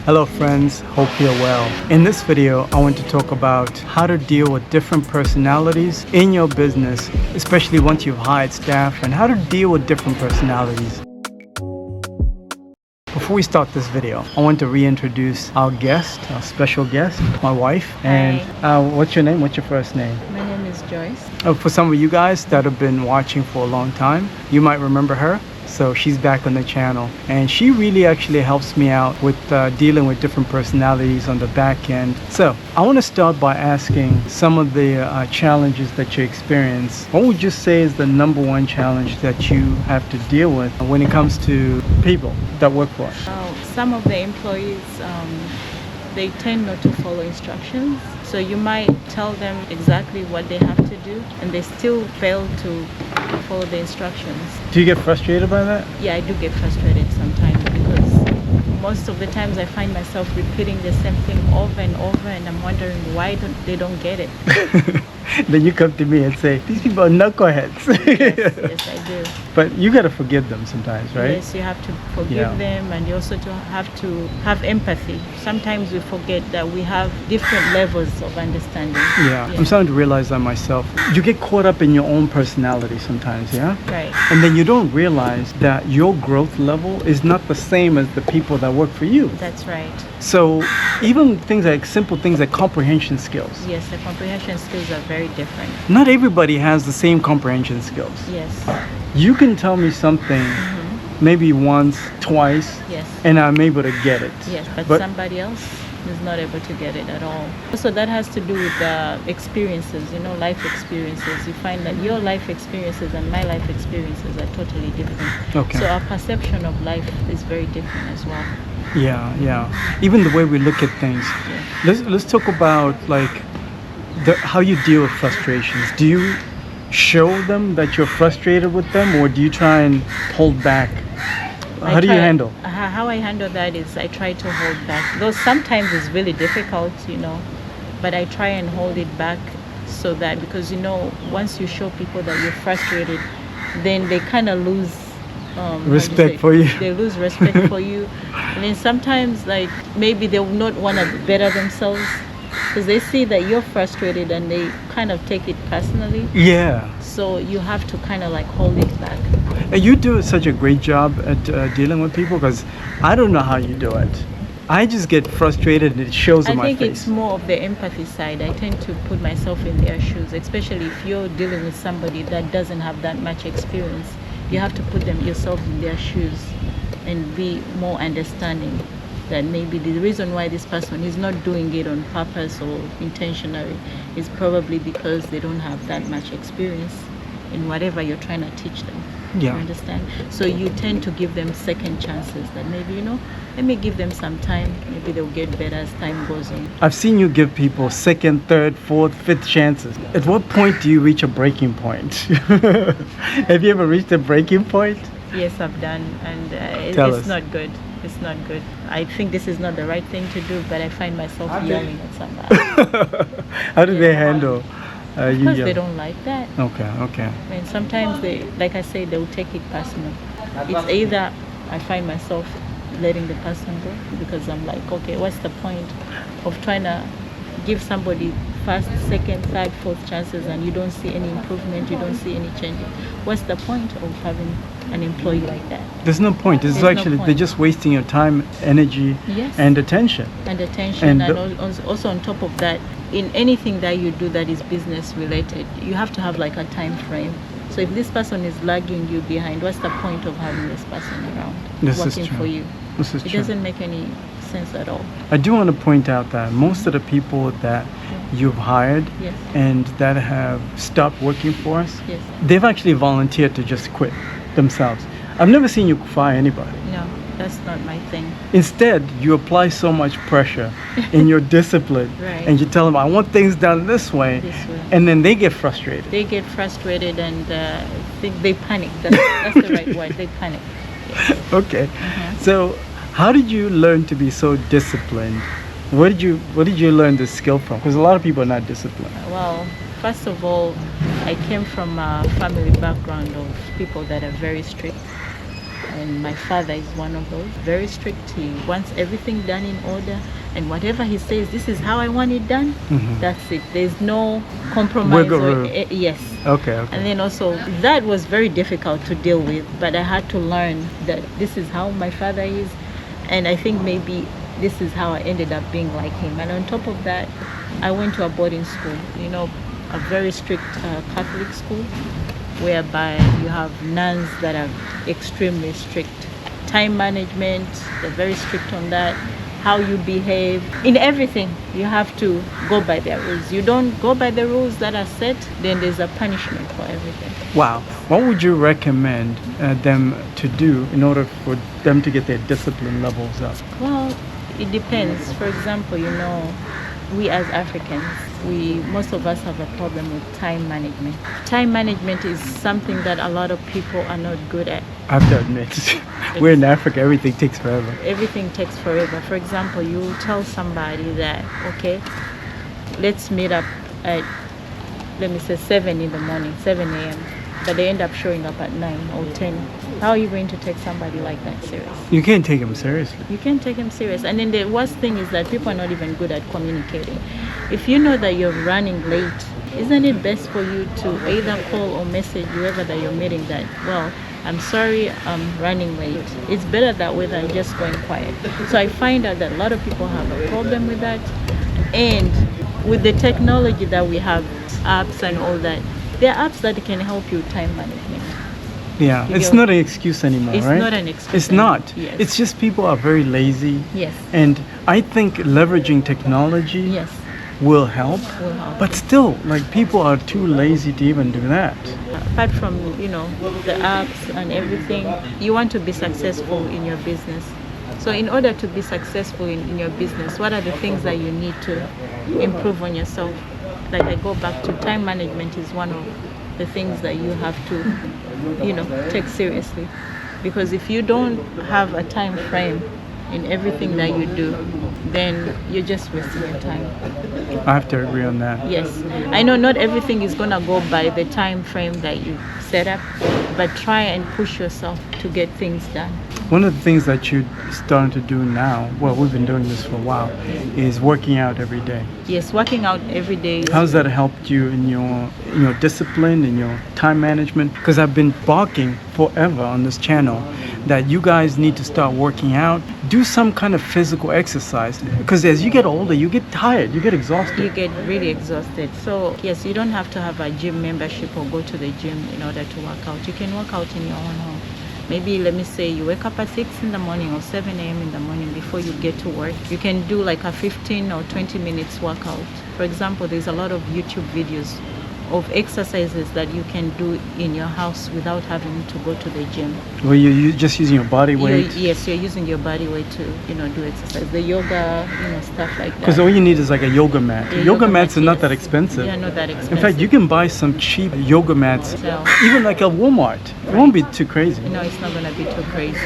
Hello friends, hope you're well. In this video, I want to talk about how to deal with different personalities in your business, especially once you've hired staff, and how to deal with different personalities. Before we start this video, I want to reintroduce our guest, our special guest, my wife. And what's your name? What's your first name? My name is Joyce. For some of you guys that have been watching for a long time, you might remember her. So she's back on the channel, and she really actually helps me out with dealing with different personalities on the back end. So I want to start by asking some of the challenges that you experience. What would you say is the number one challenge that you have to deal with when it comes to people that work for us? Some of the employees, they tend not to follow instructions. So you might tell them exactly what they have to do, and they still fail to follow the instructions. Do you get frustrated by that? Yeah, I do get frustrated sometimes because most of the times I find myself repeating the same thing over and over, and I'm wondering why they don't get it. Then you come to me and say, these people are knuckleheads. Yes, I do. But you got to forgive them sometimes, right? Yes, you have to forgive them, and you also have to have empathy. Sometimes we forget that we have different levels of understanding. Yeah, I'm starting to realize that myself. You get caught up in your own personality sometimes, yeah? Right. And then you don't realize that your growth level is not the same as the people that work for you. That's right. So even things like simple things like comprehension skills. Yes, the comprehension skills are very different. Not everybody has the same comprehension skills. Yes. You can tell me something maybe once, twice, Yes. and I'm able to get it. Yes, but somebody else is not able to get it at all. So that has to do with experiences, life experiences. You find that your life experiences and my life experiences are totally different. Okay. So our perception of life is very different as well. Yeah. Even the way we look at things. Yeah. Let's talk about how you deal with frustrations. Do you show them that you're frustrated with them, or do you try and hold back? How do you handle? How I handle that is I try to hold back. Though sometimes it's really difficult, but I try and hold it back so that, because once you show people that you're frustrated, then they kind of lose respect for you. They lose respect for you, and then sometimes maybe they will not want to better themselves because they see that you're frustrated and they kind of take it personally. Yeah. So you have to kind of hold it back. And you do such a great job at dealing with people, because I don't know how you do it. I just get frustrated and it shows on my face. I think it's more of the empathy side. I tend to put myself in their shoes, especially if you're dealing with somebody that doesn't have that much experience. You have to put yourself in their shoes and be more understanding that maybe the reason why this person is not doing it on purpose or intentionally is probably because they don't have that much experience in whatever you're trying to teach them. Yeah. You understand? So you tend to give them second chances that maybe, let me give them some time. Maybe they'll get better as time goes on. I've seen you give people second, third, fourth, fifth chances. At what point do you reach a breaking point? Have you ever reached a breaking point? Yes, I've done, and it's not good. It's not good. I think this is not the right thing to do, but I find myself yelling at somebody. How do they handle you because yell? they don't like that. Okay. I mean, sometimes they, like I say, they will take it personal. It's either I find myself letting the person go because I'm like, okay, what's the point of trying to give somebody first, second, third, fourth chances and you don't see any improvement, you don't see any change? What's the point of having an employee like that? There's no point. They're just wasting your time, energy, and attention. And also on top of that, in anything that you do that is business related, you have to have a time frame. So if this person is lagging you behind, what's the point of having this person around working for you? It doesn't make any sense at all. I do want to point out that most of the people that you've hired and that have stopped working for us, they've actually volunteered to just quit themselves. I've never seen you fire anybody. No, that's not my thing. Instead, you apply so much pressure in your discipline, and you tell them, I want things done this way, and then they get frustrated. They get frustrated and they panic. That's the right word. They panic. Yes. Okay. So how did you learn to be so disciplined? Where did you learn this skill from? Because a lot of people are not disciplined. Well, first of all, I came from a family background of people that are very strict. and my father is one of those. Very strict. He wants everything done in order, and whatever he says, this is how I want it done. That's it. There's no compromise. Wiggle room. Yes. Okay. And then also that was very difficult to deal with, but I had to learn that this is how my father is, and I think maybe this is how I ended up being like him. And on top of that, I went to a boarding school, a very strict Catholic school, whereby you have nuns that are extremely strict. Time management, they're very strict on that. How you behave in everything, you have to go by their rules. You don't go by the rules that are set, then there's a punishment for everything. Wow. What would you recommend them to do in order for them to get their discipline levels up? Well, it depends. For example, we as Africans, most of us have a problem with time management. Time management is something that a lot of people are not good at. I have to admit, we're in Africa, everything takes forever. Everything takes forever. For example, you tell somebody that, okay, let's meet up at, let me say 7 in the morning, 7 a.m., but they end up showing up at 9 or 10. How are you going to take somebody like that serious? You can't take them seriously. You can't take them serious. And then the worst thing is that people are not even good at communicating. If you know that you're running late, isn't it best for you to either call or message whoever that you're meeting that, well, I'm sorry, I'm running late. It's better that way than just going quiet. So I find out that a lot of people have a problem with that. And with the technology that we have, apps and all that, there are apps that can help you with time management. Yeah, it's not an excuse anymore, it's right? It's not an excuse. It's not. Yes. It's just people are very lazy. Yes. And I think leveraging technology yes. will help. But still, people are too lazy to even do that. Apart from, the apps and everything, you want to be successful in your business. So in order to be successful in your business, what are the things that you need to improve on yourself? Like I go back to time management is one of the things that you have to, take seriously. Because if you don't have a time frame in everything that you do, then you're just wasting your time. I have to agree on that. Yes. I know not everything is going to go by the time frame that you set up, but try and push yourself to get things done. One of the things that you're starting to do now, well, we've been doing this for a while, is working out every day. Yes, working out every day. How's that helped you in your discipline, in your time management? Because I've been barking forever on this channel that you guys need to start working out, do some kind of physical exercise. Because as you get older, you get tired, you get exhausted. You get really exhausted. So yes, you don't have to have a gym membership or go to the gym in order to work out. You can work out in your own home. Maybe let me say you wake up at 6 in the morning or 7 a.m. in the morning before you get to work. You can do like a 15 or 20 minutes workout. For example, there's a lot of YouTube videos of exercises that you can do in your house without having to go to the gym. Well, you're just using your body weight? Yes, you're using your body weight to, do exercise. The yoga, stuff like that. Because all you need is like a yoga mat. Yoga mats are not that yes. expensive. Yeah, not that expensive. In fact, you can buy some cheap yoga mats, So, even like at Walmart. It won't be too crazy. No, it's not going to be too crazy.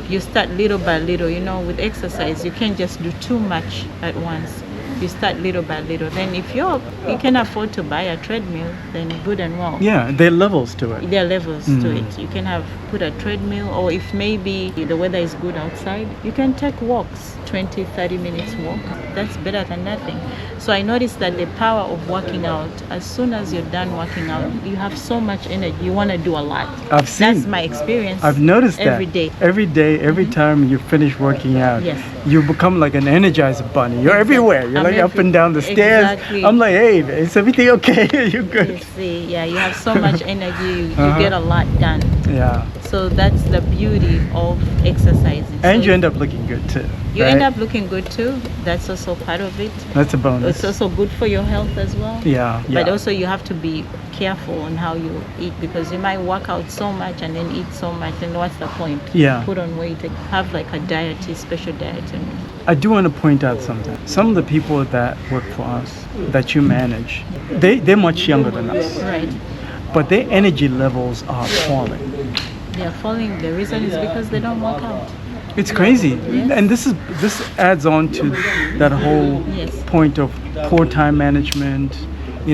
You start little by little. With exercise, you can't just do too much at once. You start little by little. Then if you can afford to buy a treadmill, then good and well. Yeah, there are levels to it. There are levels to it. You can put a treadmill, or if maybe the weather is good outside, you can take walks, 20, 30 minutes walk. That's better than nothing. So I noticed that the power of working out, as soon as you're done working out, you have so much energy. You want to do a lot. I've seen. That's my experience. I've noticed that. Every day. Every day, every time you finish working out, Yes. you become like an Energizer bunny. You're everywhere. You're like up and down the stairs. Exactly. I'm like, hey, is everything okay? You're good. You see, you have so much energy. You get a lot done. Yeah. So that's the beauty of exercising. And So you end up looking good too. you right? end up looking good too. That's also part of it. That's a bonus. It's also good for your health as well. Yeah. But Yeah. also you have to be careful on how you eat, because you might work out so much and then eat so much, and what's the point? Yeah. Put on weight, have like a diet, special diet. And I do want to point out something. Some of the people that work for us, that you manage, they're much younger than us. right. But their energy levels are falling. They're falling. The reason is because they don't work out. It's crazy. Yes. And this adds on to that whole Yes. point of poor time management,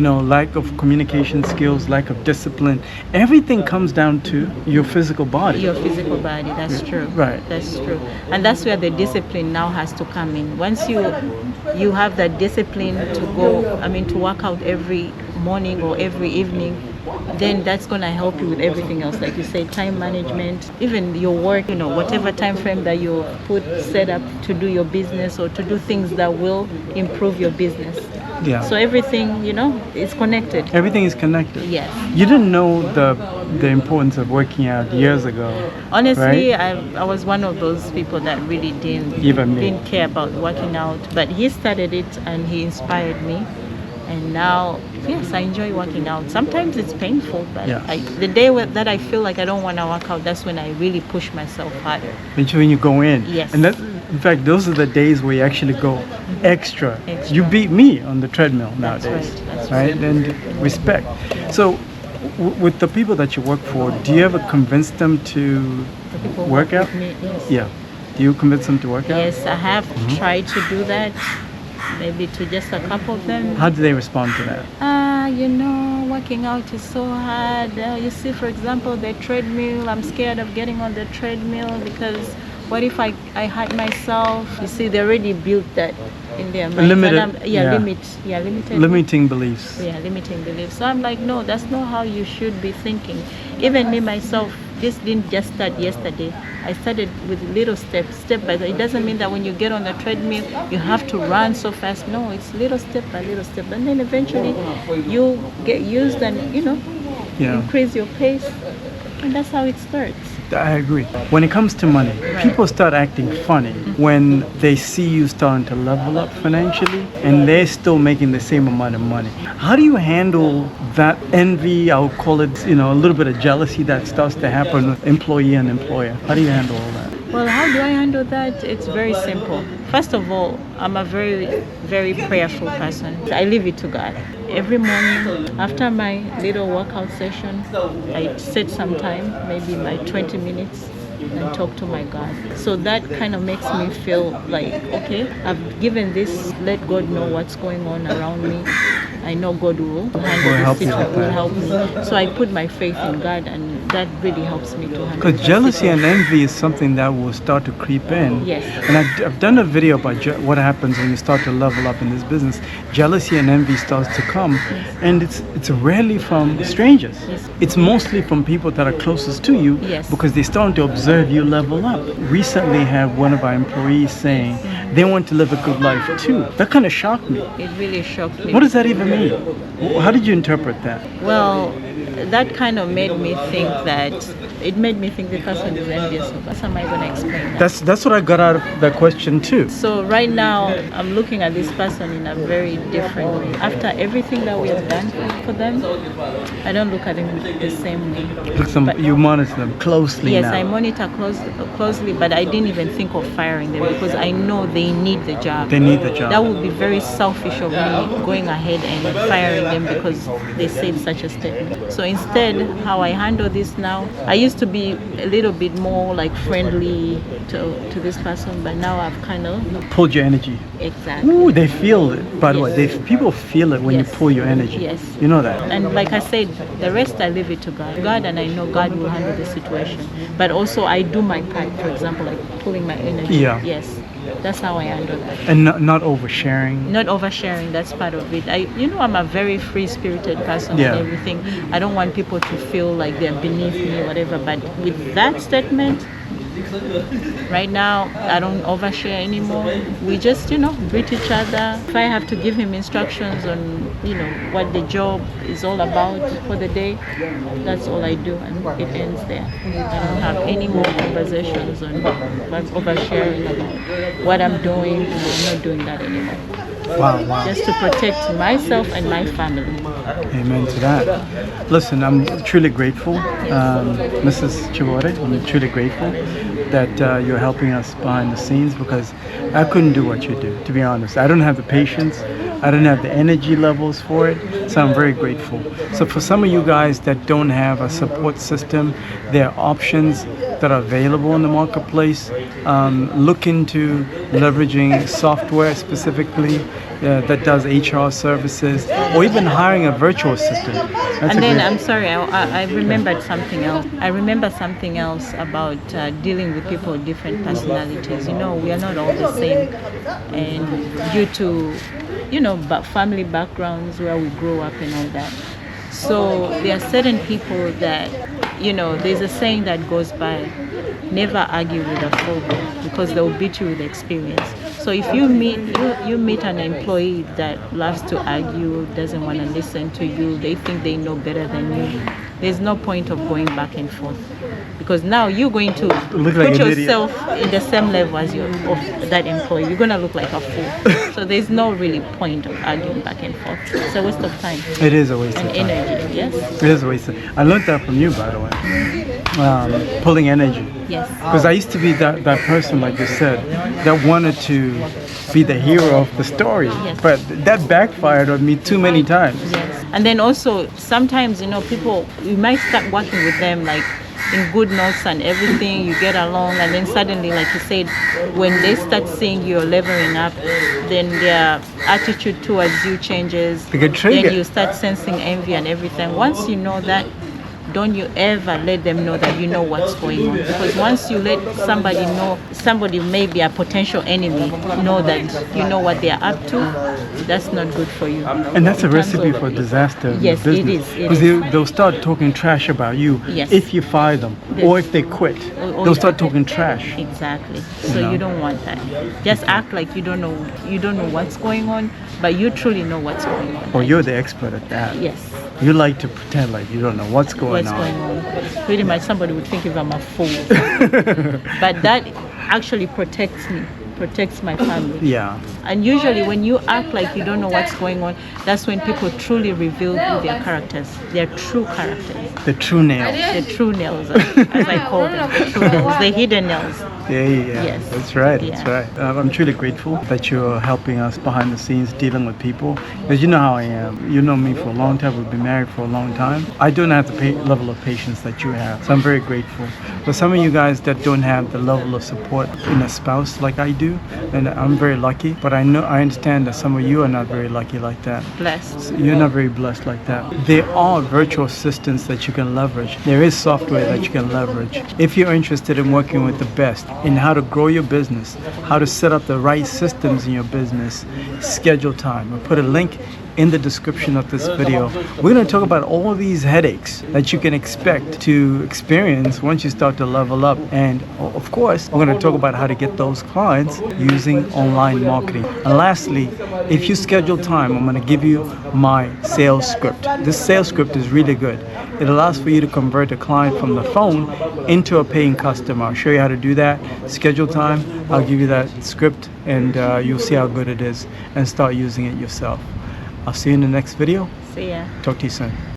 lack of communication skills, lack of discipline, everything comes down to your physical body. Your physical body, that's true. Right. That's true. And that's where the discipline now has to come in. Once you have that discipline to work out every morning or every evening, then that's going to help you with everything else. Like you say, time management, even your work, whatever time frame that you set up to do your business or to do things that will improve your business. Yeah. So everything, is connected. Everything is connected. Yes. You didn't know the importance of working out years ago. Honestly, right? I was one of those people that really didn't care about working out. But he started it and he inspired me. And now, yes, I enjoy working out. Sometimes it's painful, but the day that I feel like I don't want to work out, that's when I really push myself harder. When you go in. Yes. And in fact, those are the days where you actually go extra. You beat me on the treadmill nowadays. That's right. And respect. So, with the people that you work for, do you ever convince them to work out? With me, yes. Yeah. Do you convince them to work out? Yes, I have tried to do that. Maybe to just a couple of them. How do they respond to that? Working out is so hard. You see, for example, the treadmill, I'm scared of getting on the treadmill because what if I hurt myself? You see, they already built that in their mind. Limiting beliefs. Yeah, limiting beliefs. So I'm like, no, that's not how you should be thinking. Even me, myself, this didn't just start yesterday. I started with little steps, step by step. It doesn't mean that when you get on the treadmill, you have to run so fast. No, it's little step by little step. And then eventually you get used and, increase your pace. And that's how it starts. I agree. When it comes to money, people start acting funny when they see you starting to level up financially and they're still making the same amount of money. How do you handle that envy? I'll call it, a little bit of jealousy that starts to happen with employee and employer. How do you handle all that? Well, how do I handle that? It's very simple. First of all, I'm a very, very prayerful person. I leave it to God. Every morning, after my little workout session, I set some time, maybe my 20 minutes, and talk to my God. So that kind of makes me feel like, okay, I've given this, let God know what's going on around me. I know God will handle this situation, will help me. So I put my faith in God, and that really helps me to handle. Because jealousy and envy is something that will start to creep in. Yes. And I've done a video about what happens when you start to level up in this business. Jealousy and envy starts to come, and it's rarely from strangers. Yes. It's mostly from people that are closest to you. Yes. Because they're starting to observe you level up. Recently, had one of our employees saying they want to live a good life too. That kind of shocked me. It really shocked me. What does that even mean? How did you interpret that? Well, that kind of made me think that the person is envious of us. How am I going to explain that? That's what I got out of that question too. So right now, I'm looking at this person in a very different way. After everything that we have done for them, I don't look at them the same way. You monitor them closely yes, now. I monitor closely, but I didn't even think of firing them because I know they need the job. They need the job. That would be very selfish of me going ahead and firing them because they said such a statement. So instead, how I handle this now, I used to be a little bit more like friendly to this person, but now I've kind of pulled your energy. Exactly. Ooh, they feel it. By the way, people feel it when you pull your energy. Yes. You know that. And like I said, the rest I leave it to God. And I know God will handle the situation. But also I do my part, for example, like pulling my energy. Yeah. Yes. That's how I handle that. And not oversharing. Not oversharing, that's part of it. I'm a very free-spirited person and everything. I don't want people to feel like they're beneath me or whatever. But with that statement, right now, I don't overshare anymore. We just, greet each other. If I have to give him instructions on, what the job is all about for the day, that's all I do, and it ends there. I don't have any more conversations on oversharing about what I'm doing. I'm not doing that anymore. Wow. Just to protect myself and my family. Amen to that. Listen, I'm truly grateful, Mrs. Chibore. I'm truly grateful that you're helping us behind the scenes because I couldn't do what you do, to be honest. I don't have the patience. I don't have the energy levels for it, so I'm very grateful. So for some of you guys that don't have a support system, there are options. that are available in the marketplace. Look into leveraging software specifically that does HR services, or even hiring a virtual assistant. That's And then great. I'm sorry, I remembered something else. I remember something else about dealing with people with different personalities. You know, we are not all the same, and due to, you know, family backgrounds where we grow up and all that. So there are certain people that, you know, there's a saying that goes by, never argue with a fool because they'll beat you with experience. So if you meet an employee that loves to argue, doesn't want to listen to you, they think they know better than you, there's no point of going back and forth, because now you're going to Look like put an yourself in the same level as of that employee. You're gonna look like a fool. So there's no really point of arguing back and forth. It's a waste of time It is a waste and of time. energy. Yes. It is a waste of. I learned that from you, by the way. Pulling energy. Yes. Because I used to be that person, like you said, that wanted to be the hero of the story. Yes. But that backfired on me too many times. Yes. And then also sometimes, you know, people, you might start working with them like in good notes and everything, you get along, and then suddenly, like you said, when they start seeing you're leveling up, then their attitude towards you changes. They get triggered. Then you start sensing envy and everything. Once you know that, don't you ever let them know that you know what's going on, because once you let somebody know, somebody may be a potential enemy, know that you know what they're up to, that's not good for you. And that's a In terms recipe of- for disaster in Yes, your it business. is, it Because is. they'll start talking trash about you Yes. if you fire them, or if they quit. Oh, They'll yeah. start talking trash. Exactly. So know? you don't want that. Just act like you don't know what's going on, but you truly know what's going on. Or you're the expert at that. Yes. You like to pretend like you don't know what's going What's on. going on? Pretty much somebody would think if I'm a fool. But that actually protects me, protects my family. Yeah. And usually when you act like you don't know what's going on, that's when people truly reveal who their characters, their true characters, The true nail. the true nails, as I call them, the true nails, the hidden nails. Yeah. Yes. That's right. That's Yeah. right. I'm truly grateful that you're helping us behind the scenes dealing with people. Because you know how I am. You know me for a long time. We've been married for a long time. I don't have the level of patience that you have. So I'm very grateful. For some of you guys that don't have the level of support in a spouse like I do, and I'm very lucky. But I understand that some of you are not very lucky like that. Blessed. You're not very blessed like that. There are virtual assistants that you can leverage. There is software that you can leverage. If you're interested in working with the best in how to grow your business, how to set up the right systems in your business, schedule time. I'll put a link in the description of this video. We're going to talk about all these headaches that you can expect to experience once you start to level up. And of course, we're going to talk about how to get those clients using online marketing. And lastly, if you schedule time, I'm going to give you my sales script. This sales script is really good. It allows for you to convert a client from the phone into a paying customer. I'll show you how to do that. Schedule time. I'll give you that script, and you'll see how good it is and start using it yourself. I'll see you in the next video. See ya. Talk to you soon.